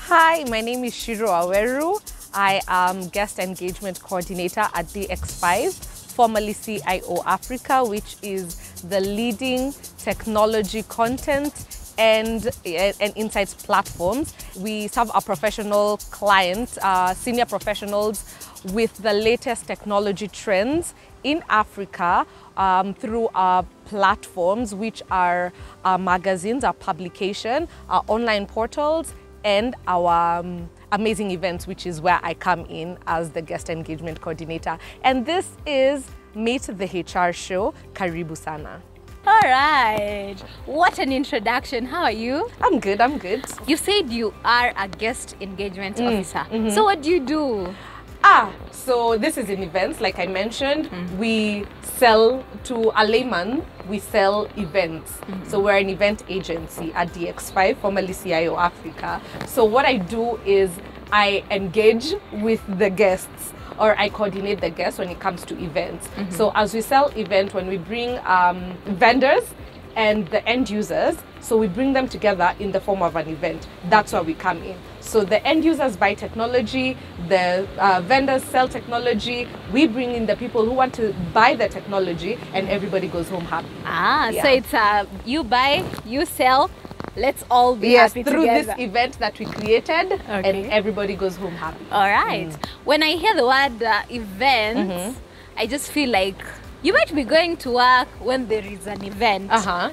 Hi, my name is Shiro Aweru. I am Guest Engagement Coordinator at DX5, formerly CIO Africa, which is the leading technology content and insights platforms. We serve our professional clients, senior professionals, with the latest technology trends in Africa through our platforms, which are our magazines, our publication, our online portals, and our amazing events, which is where I come in as the Guest Engagement Coordinator. And this is Meet the HR Show. Karibu sana. All right. What an introduction. How are you? I'm good, I'm good. You said you are a guest engagement officer. So what do you do? So this is in events, like I mentioned. We sell to a layman, we sell events. So we're an event agency at DX5, formerly CIO Africa. So what I do is I engage with the guests, or I coordinate the guests when it comes to events. So as we sell events, when we bring vendors and the end users, so we bring them together in the form of an event. That's where we come in. So the end users buy technology, the vendors sell technology, we bring in the people who want to buy the technology, and everybody goes home happy. So it's you buy, you sell, let's all be happy through together. this event that we created, and everybody goes home happy. All right. When I hear the word event, I just feel like you might be going to work when there is an event.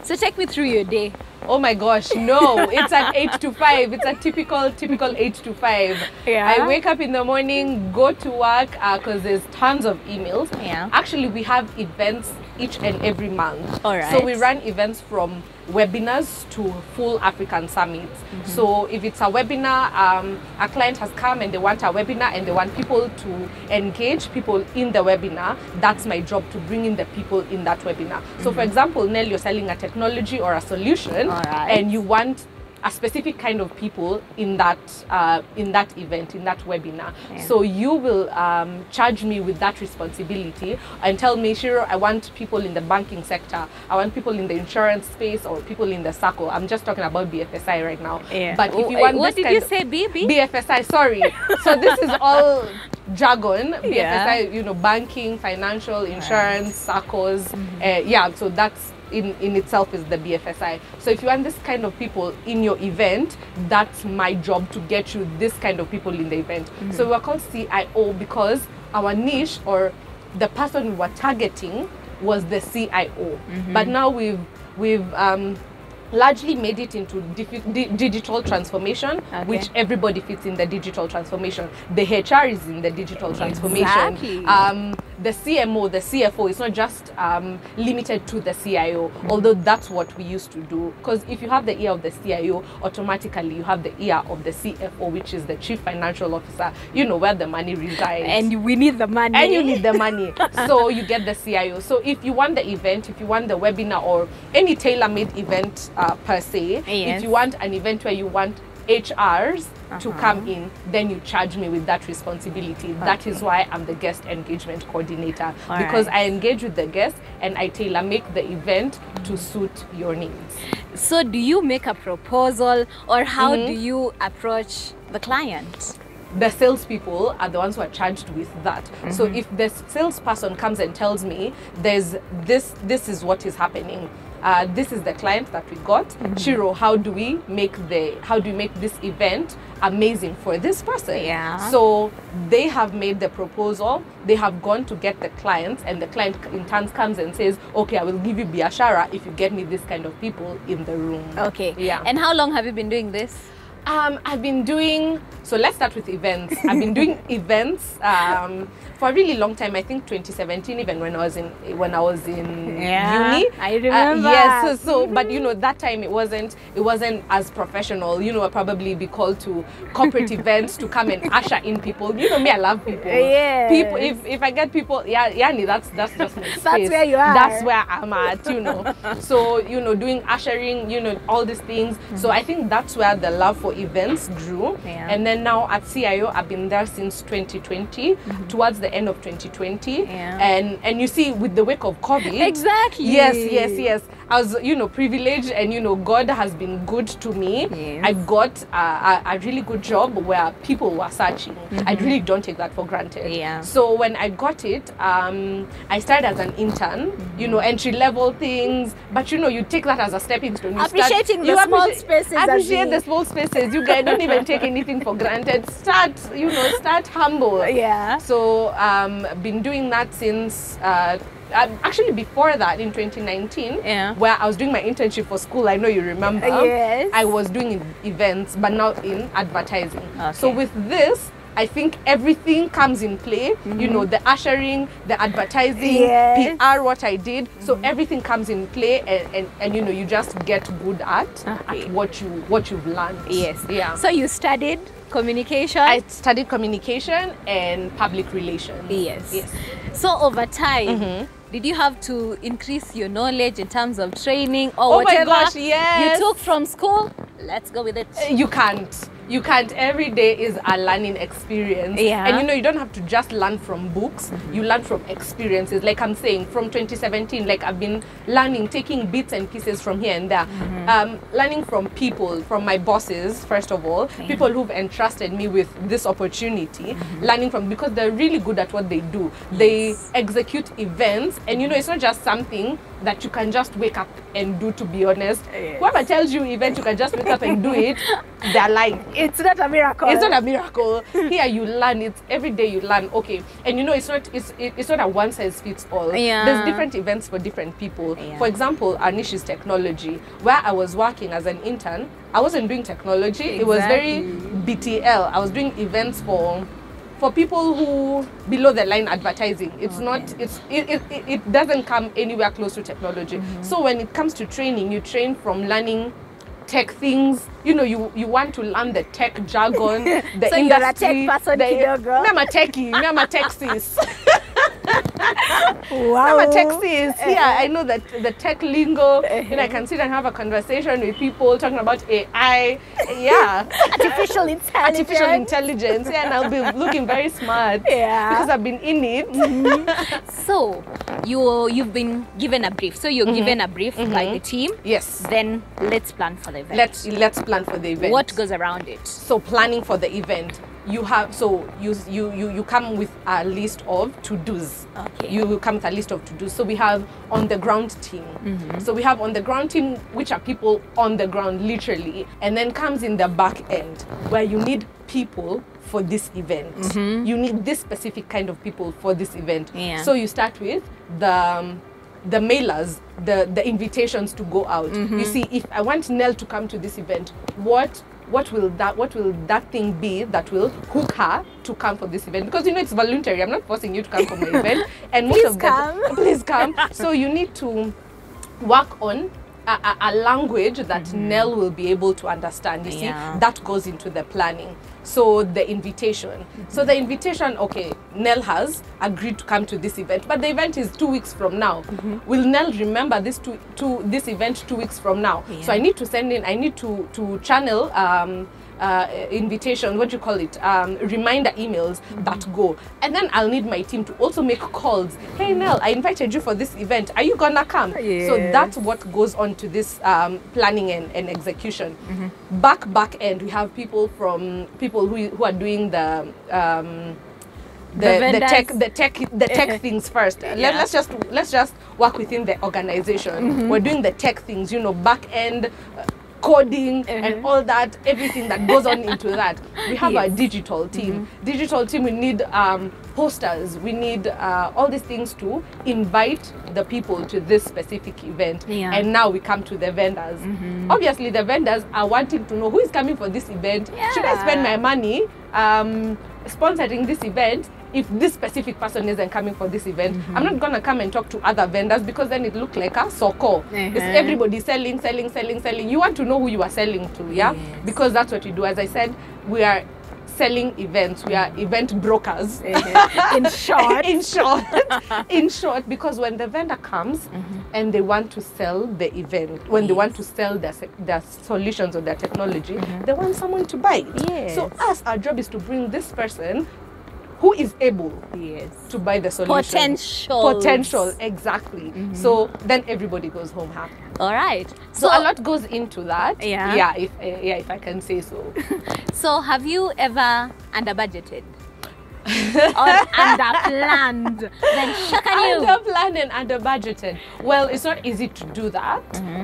So take me through your day. Oh my gosh, no, it's an 8 to 5. It's a typical 8 to 5. I wake up in the morning, go to work because there's tons of emails. Actually, we have events each and every month. So we run events from webinars to full African summits. So if it's a webinar, a client has come and they want a webinar and they want people to engage people in the webinar, that's my job, to bring in the people in that webinar. So for example, Nell, you're selling a technology or a solution, and you want a specific kind of people in that event, in that webinar. So you will charge me with that responsibility and tell me, Shiro, I want people in the banking sector, I want people in the insurance space, or people in the circle. I'm just talking about BFSI right now. But if you want what did you say, BB? BFSI, sorry. So this is all jargon. BFSI, you know, banking, financial, insurance, circles. So that's in itself is the BFSI. So if you want this kind of people in your event, that's my job, to get you this kind of people in the event. So we're called CIO because our niche, or the person we were targeting, was the CIO. But now we've largely made it into digital transformation, which everybody fits in the digital transformation. The HR is in the digital transformation. The CMO, the CFO, it's not just limited to the CIO, although that's what we used to do. Because if you have the ear of the CIO, automatically you have the ear of the CFO, which is the Chief Financial Officer, you know, where the money resides. And we need the money. And you need the money. So you get the CIO. So if you want the event, if you want the webinar, or any tailor-made event per se, if you want an event where you want HRs to come in, then you charge me with that responsibility. That is why I'm the Guest Engagement Coordinator, because I engage with the guests and I tailor make the event to suit your needs. So do you make a proposal, or how do you approach the client? The salespeople are the ones who are charged with that. So if the salesperson comes and tells me there's this is what is happening, this is the client that we got, Shiro, how do you make this event amazing for this person? So they have made the proposal, they have gone to get the clients, and the client in turn comes and says, okay, I will give you biashara if you get me this kind of people in the room. And how long have you been doing this? I've been doing, so let's start with events. I've been doing events for a really long time. I think 2017, even when I was in uni. I remember. Yes. So but you know, that time it wasn't as professional. You know, I'd probably be called to corporate events to come and usher in people. You know me, I love people. People. If I get people, that's just my space. That's where you are. That's where I'm at. You know. So you know, doing ushering, you know, all these things. So I think that's where the love for events grew. And then now at CIO, I've been there since 2020, towards the end of 2020. And you see, with the wake of COVID, exactly. Yes. I was, you know, privileged, and you know, God has been good to me. Yes. I got a really good job where people were searching. I really don't take that for granted. Yeah. So when I got it, I started as an intern, you know, entry level things, but you know, you take that as a stepping stone. You Appreciating the small spaces. Appreciate the small spaces. You guys don't even take anything for granted. Start humble. Yeah. So been doing that since actually before that, in 2019, where I was doing my internship for school. I know you remember. Yes. I was doing events, but now in advertising. Okay. So with this, I think everything comes in play. You know, the ushering, the advertising, PR, what I did. So everything comes in play, and you know, you just get good at what you've learned. Yes. Yeah. So you studied communication? I studied communication and public relations. Yes. Yes. So over time, did you have to increase your knowledge in terms of training or Oh whatever my gosh, yes. you took from school? Let's go with it. You can't. You can't. Every day is a learning experience. Yeah. And you know, you don't have to just learn from books. You learn from experiences. Like I'm saying, from 2017, like I've been learning, taking bits and pieces from here and there. Learning from people, from my bosses, first of all, people who've entrusted me with this opportunity. Learning from, because they're really good at what they do. They execute events, and you know, it's not just something that you can just wake up and do, to be honest. Whoever tells you event you can just wake up and do it, they're lying. It's not a miracle. It's not a miracle. Here you learn. It's every day you learn. Okay, and you know, it's not a one size fits all. Yeah. There's different events for different people. Yeah. For example, our niche is technology. Where I was working as an intern, I wasn't doing technology. It was very BTL. I was doing events for people who below the line advertising. It's not, it doesn't come anywhere close to technology. So when it comes to training, you train from learning tech things. You know, you want to learn the tech jargon, the so industry. You're a tech person, kidogo. I'm a techie, I'm a techsis. Wow. I'm a techsis. Yeah, I know that the tech lingo. You know, I can sit and have a conversation with people talking about AI. Yeah. Artificial intelligence. Artificial intelligence. Yeah, and I'll be looking very smart. Yeah. Because I've been in it. So you've been given a brief. So you're given a brief by the team. Yes. Then let's plan for the event. Let's plan for the event. What goes around it? So planning for the event, you have, so you come with a list of to-dos. Okay. You come with a list of to-dos. So we have on the ground team. So we have on the ground team, which are people on the ground literally, and then comes in the back end where you need people for this event. You need this specific kind of people for this event. Yeah. So you start with the mailers, the invitations to go out. You see, if I want Nell to come to this event, what will that thing be that will hook her to come for this event? Because you know, it's voluntary. I'm not forcing you to come for my event. And most of them, please come. So you need to work on a language that Nell will be able to understand. You see, that goes into the planning. So the invitation. So the invitation, okay, Nell has agreed to come to this event, but the event is 2 weeks from now. Will Nell remember this this event 2 weeks from now? So I need to send in, I need to channel invitation, what do you call it, reminder emails that go, and then I'll need my team to also make calls. Hey Nell, I invited you for this event, are you gonna come? So that's what goes on to this planning and execution. Back end, we have people who are doing the tech things first. Let's just work within the organization. We're doing the tech things, you know, back end, coding and all that, everything that goes on into that. We have a digital team. Digital team, we need posters, we need all these things to invite the people to this specific event. And now we come to the vendors. Obviously the vendors are wanting to know who is coming for this event. Should I spend my money sponsoring this event if this specific person isn't coming for this event? I'm not gonna come and talk to other vendors, because then it looks like a soko. It's everybody selling. You want to know who you are selling to, because that's what we do. As I said, we are selling events. We are event brokers. In short. In short, because when the vendor comes and they want to sell the event, when they want to sell their solutions or their technology, they want someone to buy it. So us, our job is to bring this person who is able Yes. to buy the solution. Potential, exactly. So then everybody goes home happy. All right. So a lot goes into that. Yeah. If I can say so. So have you ever under budgeted? Or under planned? Then shakan you. Under planned and under budgeted. Well, it's not easy to do that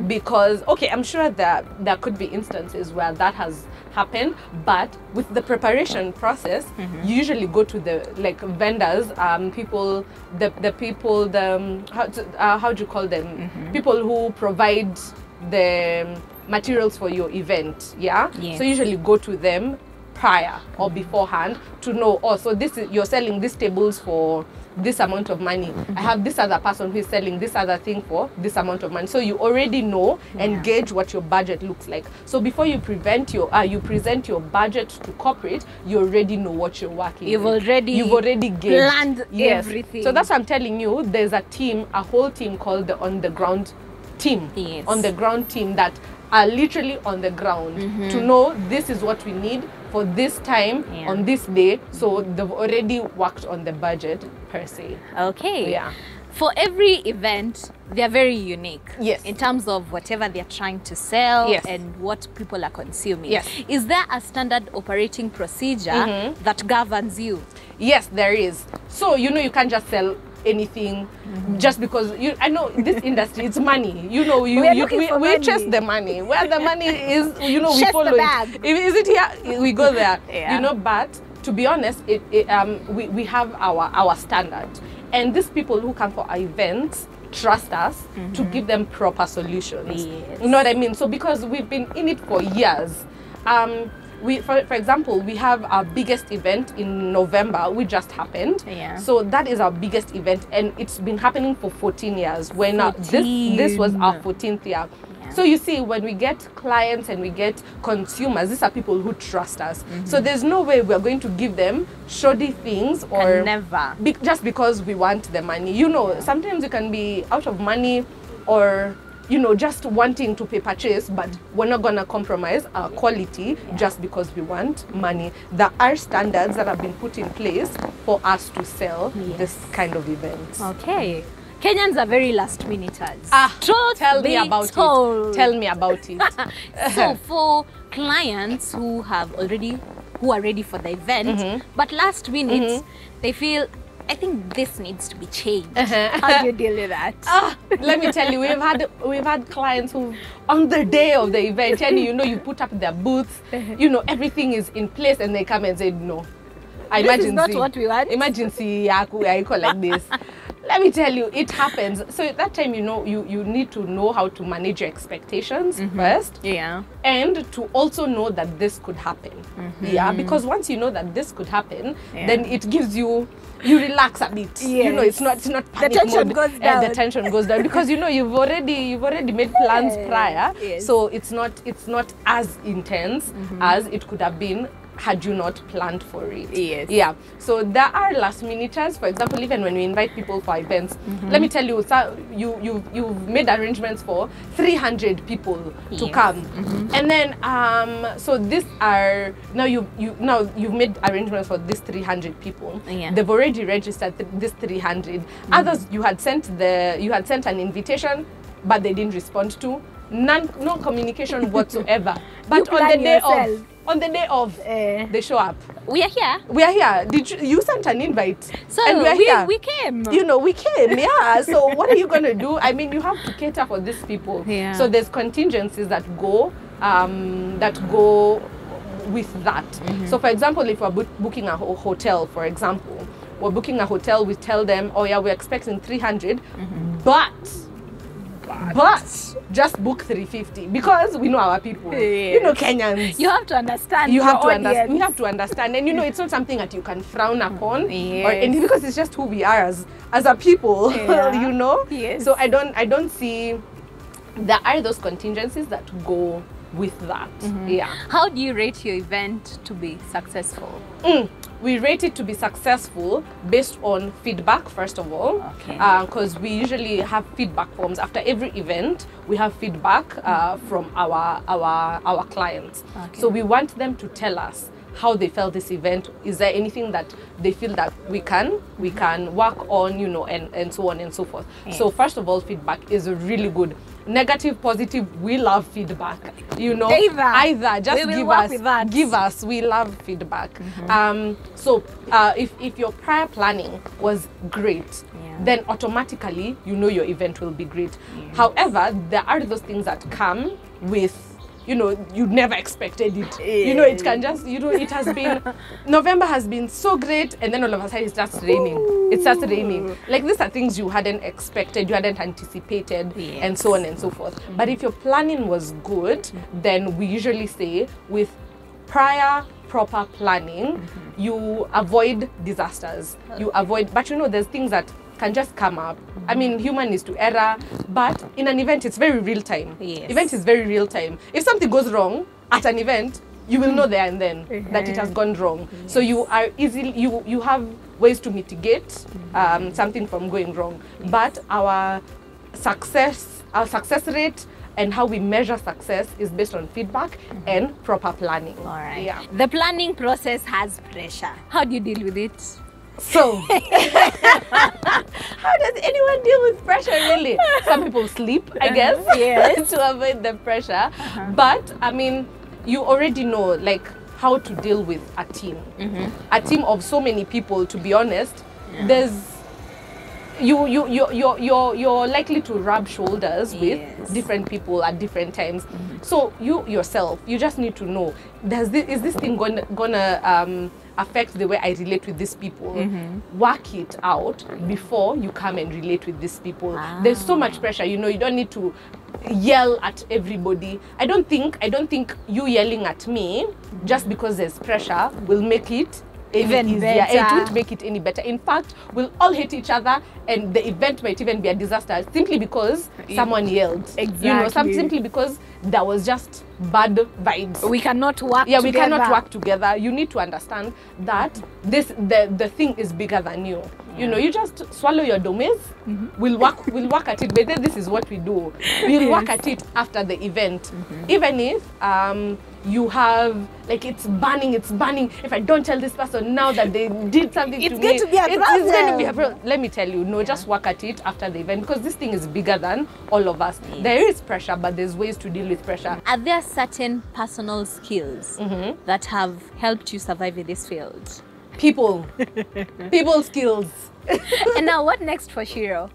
because, okay, I'm sure that there could be instances where that has happened, but with the preparation process, you usually go to the vendors, people, how do you call them? People who provide the materials for your event. Yeah. Yes. So usually go to them prior or beforehand to know, oh, so this is, you're selling these tables for this amount of money. I have this other person who is selling this other thing for this amount of money. So you already know and gauge what your budget looks like. So before you present your budget to corporate, you already know what you're working You've with. already gauged, planned everything. So that's what I'm telling you. There's a whole team called the on the ground team. Yes. On the ground team that are literally on the ground to know this is what we need for this time on this day. So they've already worked on the budget per se. Okay. Yeah. For every event, they're very unique. Yes. In terms of whatever they're trying to sell and what people are consuming. Yes. Is there a standard operating procedure that governs you? Yes, there is. So you can't just sell anything just because I know this industry, it's money. We chase the money. Where the money is, we follow it. Is it here? We go there. But to be honest, we have our standard, and these people who come for our events trust us to give them proper solutions. Yes. You know what I mean? So because we've been in it for years. For example, we have our biggest event in November, which just happened. Yeah. So that is our biggest event, and it's been happening for 14 years. This was our 14th year. Yeah. So you see, when we get clients and we get consumers, these are people who trust us. So there's no way we're going to give them shoddy things or never just because we want the money. Sometimes you can be out of money or just wanting to pay purchase, but we're not going to compromise our quality just because we want money. There are standards that have been put in place for us to sell this kind of events. Okay. Kenyans are very last minuters. Tell me about it. Tell me about it. So for clients who are ready for the event, but last minute they feel, I think this needs to be changed. How do you deal with that? Let me tell you, we've had clients who, on the day of the event, and you put up their booths, everything is in place, and they come and say no. This is not what we want. Emergency, I call like this. Let me tell you, it happens. So at that time, you need to know how to manage your expectations first. Yeah. And to also know that this could happen. Yeah. Because once you know that this could happen, then it gives you relax a bit. Yes. It's not panic the tension mode. goes down. The tension goes down because you've already made plans prior. Yes. So it's not as intense as it could have been had you not planned for it. Yes. Yeah. So there are last minuters. For example, even when we invite people for events, let me tell you, you've made arrangements for 300 people to come, and then so these are now you've made arrangements for these 300 people. Yeah. They've already registered this 300. Others you had sent an invitation, but they didn't respond to. No communication whatsoever. But on the day of, they show up. We are here. We are here. You sent an invite? So and we came. We came, yeah. So what are you going to do? I mean, you have to cater for these people. Yeah. So there's contingencies that go with that. So for example, if we're booking a hotel, for example, we're booking a hotel, we tell them, oh yeah, we're expecting 300, but just book 350 because we know our people. Yes. Kenyans. You have to understand. We have to understand, and it's not something that you can frown upon, and because it's just who we are as a people. Yes. So I don't see there are those contingencies that go with that. Yeah. How do you rate your event to be successful? We rate it to be successful based on feedback, first of all, because we usually have feedback forms after every event. We have feedback from our clients. Okay. So we want them to tell us how they felt this event. Is there anything that they feel that we can work on, you know, and so on and so forth. So first of all, feedback is really good. Negative, positive, we love feedback. You know, either just give us. We love feedback. So if your prior planning was great, then automatically you know your event will be great. However, there are those things that come with, you know, you never expected it. You know, it can just, you know, it has been, November has been so great, and then all of a sudden it starts raining. It starts raining. Like, these are things you hadn't expected, you hadn't anticipated, and so on and so forth. But if your planning was good, then we usually say with prior proper planning, you avoid disasters. You avoid, but you know, there's things that can just come up. I mean, human is to error, but in an event, it's very real time. Event is very real time. If something goes wrong at an event, you will know there and then that it has gone wrong. So you are you have ways to mitigate something from going wrong. But our success rate and how we measure success is based on feedback and proper planning. All right. The planning process has pressure. How do you deal with it? So, how does anyone deal with pressure, really? Some people sleep, I guess, to avoid the pressure. But, I mean, you already know, like, how to deal with a team. A team of so many people, to be honest, there's... You're likely to rub shoulders with different people at different times. So you yourself, you just need to know, is this thing gonna affect the way I relate with these people? Work it out before you come and relate with these people. There's so much pressure, you know, you don't need to yell at everybody. I don't think you yelling at me just because there's pressure will make it even easier. Better. It won't make it any better. In fact, we'll all hate each other, and the event might even be a disaster simply because someone yelled. You know, simply because there was just bad vibes. We cannot work together. We cannot work together. You need to understand that the thing is bigger than you. You know, you just swallow your domains. We'll work at it. But then this is what we do. We'll work at it after the event. Even if you have, like, it's burning. If I don't tell this person now that they did something to me, it's going to be a problem. Let me tell you, no, just work at it after the event, because this thing is bigger than all of us. There is pressure, but there's ways to deal with pressure. Are there certain personal skills that have helped you survive in this field? People skills. And now what next for Shiro?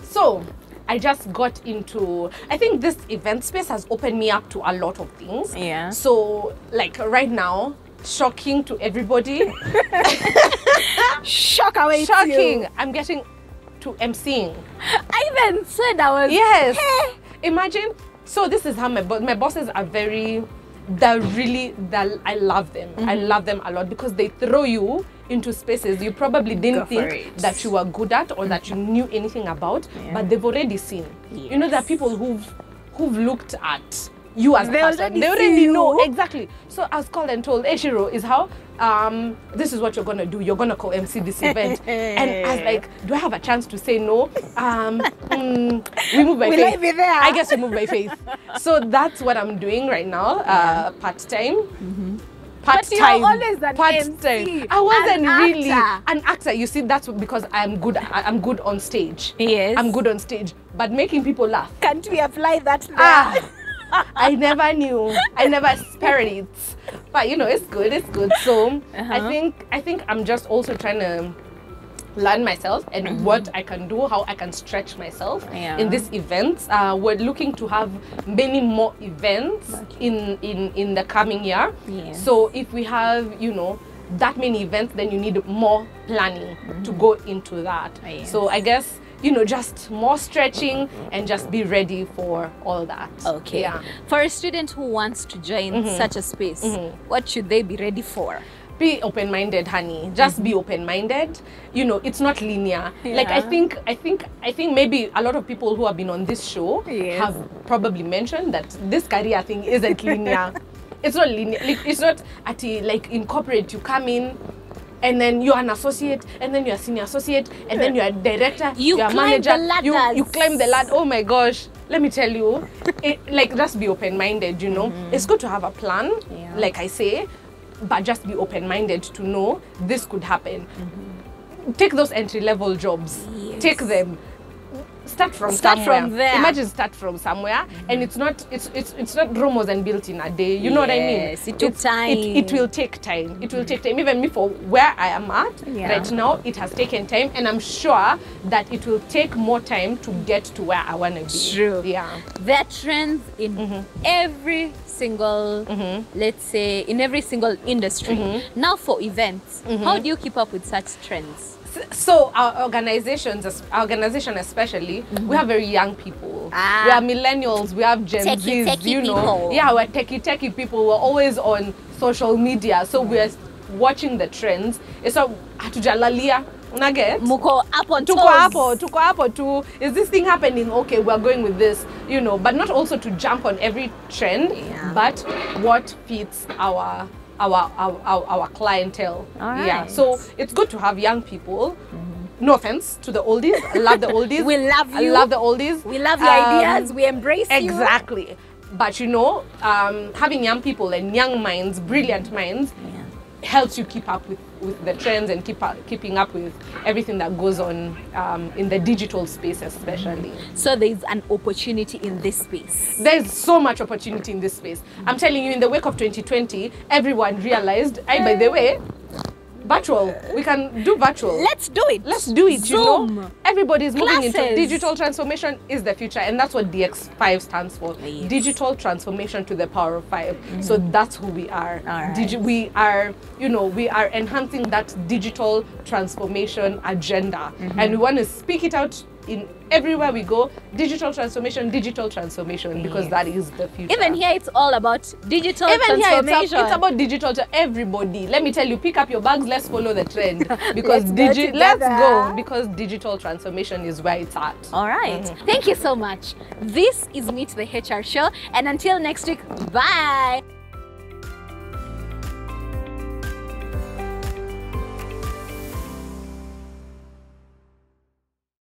So I just got into, I think this event space has opened me up to a lot of things. So, like, right now, shocking to everybody. Shocking. I'm getting to emceeing. I even said I was... Yes. Hey. Imagine. So this is how my bosses are very... I love them. I love them a lot because they throw you into spaces you probably didn't think that you were good at or that you knew anything about, but they've already seen. You know, there are people who've looked at you as a person. They already know. Exactly. So I was called and told, hey Shiro, is how this is what you're gonna do. You're gonna co-MC this event. And I was like, do I have a chance to say no? We move by faith. I guess we move by faith. So that's what I'm doing right now, part-time. But you're always an MC. I wasn't really an actor. You see, that's because I'm good on stage. Yes. I'm good on stage. But making people laugh. Can't we apply that there? I never knew. I never experienced it. But you know, it's good. It's good. So I think I'm just also trying to learn myself and what I can do, how I can stretch myself in these events. We're looking to have many more events in the coming year. So if we have, you know, that many events, then you need more planning to go into that. So I guess, you know, just more stretching and just be ready for all that. Okay. For a student who wants to join such a space, what should they be ready for? Be open-minded, honey. Just be open-minded. You know, it's not linear. Like I think maybe a lot of people who have been on this show have probably mentioned that this career thing isn't linear. It's not linear. Like, it's not like in corporate you come in, and then you're an associate, and then you're a senior associate, and then you're a director, you're a climb manager. the ladders. You climb the ladder. Oh my gosh. Let me tell you, like, just be open-minded, you know. It's good to have a plan, like I say, but just be open-minded to know this could happen. Take those entry-level jobs. Take them. Start from somewhere. From there. Imagine start from somewhere, and it's not Rome wasn't built in a day. You know what I mean? Yes, it took time. It will take time. It will take time. Even me, for where I am at right now, it has taken time, and I'm sure that it will take more time to get to where I want to be. True. Yeah. There are trends in every single, let's say, in every single industry. Now for events, how do you keep up with such trends? So our organization especially, we have very young people. We have millennials, we have Gen Zs, you know. People. Yeah, we're techie people. We're always on social media, so we're watching the trends. So hatujalalia, unaget? Muko up on toes. Tuko hapo tu. Is this thing happening? Okay, we're going with this, you know. But not also to jump on every trend, but what fits our clientele. Yeah, so it's good to have young people. No offense to the oldies. I love the oldies. We love you. I love the oldies. We love your ideas. We embrace you. Exactly. But you know, having young people and young minds, brilliant minds, helps you keep up with the trends and keeping up with everything that goes on in the digital space especially. So there's an opportunity in this space. There's so much opportunity in this space. I'm telling you, in the wake of 2020, everyone realized, by the way, virtual. We can do virtual. Let's do it. Let's do it, Zoom. you know. Everybody's moving into Classes. digital transformation is the future, and that's what DX5 stands for. Yes. Digital transformation to the power of 5. So that's who we are. Right. We are, you know, we are enhancing that digital transformation agenda, and we want to speak it out in everywhere we go. Digital transformation, because that is the future. Even here, it's all about digital transformation. Here, it's about digital to everybody. Let me tell you, pick up your bags, let's follow the trend. Because let's go, because digital transformation is where it's at. All right. Thank you so much. This is Meet the HR Show, and until next week, bye.